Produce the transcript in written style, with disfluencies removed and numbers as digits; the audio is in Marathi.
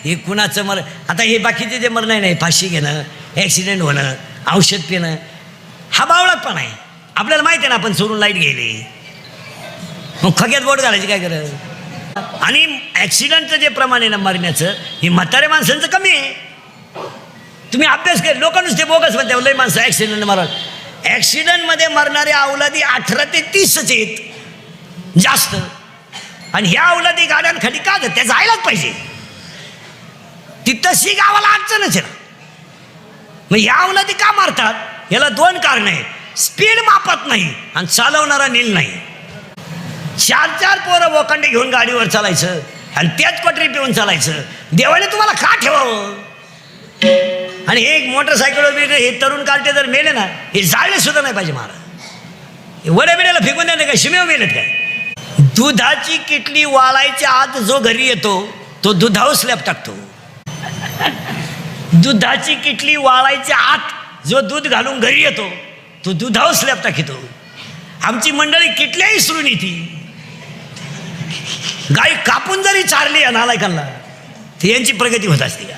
हे कुणाचं आता हे बाकीचे जे मरण नाही, फाशी घेणं, ॲक्सिडेंट होणं, औषध पिणं, हा बावळातपणा आहे. आपल्याला माहिती आहे ना, आपण सोडून लाईट गेली, मग खग्यात बोट घालायची काय गरज. आणि ॲक्सिडेंटचं जे प्रमाण आहे ना मरण्याचं, हे म्हाताऱ्या माणसांचं कमी आहे. तुम्ही अभ्यास केला, लोक नुसते बोगस म्हणते लय माणसं ॲक्सिडेंट मरण. ॲक्सिडेंटमध्ये मरणारे अवलादी 18 ते 30 आहेत जास्त. आणि ह्या अवलादी गाड्यांखाली का त्या जायलाच पाहिजे, तिथंशी गावाला अडचणच आहे ना. मग ह्या अवलादी का मारतात? याला 2 कारणं आहेत. स्पीड मापत नाही आणि चालवणारा नील नाही. 4-4 पोरं बोकांडे घेऊन गाडीवर चालायचं आणि त्याच पटरी पिऊन चालायचं. देवाने तुम्हाला का ठेवावं? आणि हे एक मोटरसायकलवर हे तरुण कार्टे जर मेले ना, हे जाळले सुद्धा नाही पाहिजे महाराज. वड्या बिड्याला फेकून द्या काय, शिमेव मेलेत काय. दुधाची किटली वाळायच्या आत जो घरी येतो तो दुधावर स्लॅब टाकतो. दुधाची किटली वाळायच्या आत जो दूध घालून घरी येतो तो दुधावर स्लॅब टाकतो. आमची मंडळी किटल्या इसरून येते. गाय कापून जरी चारली या नालायकांना, ती यांची प्रगती होत असते.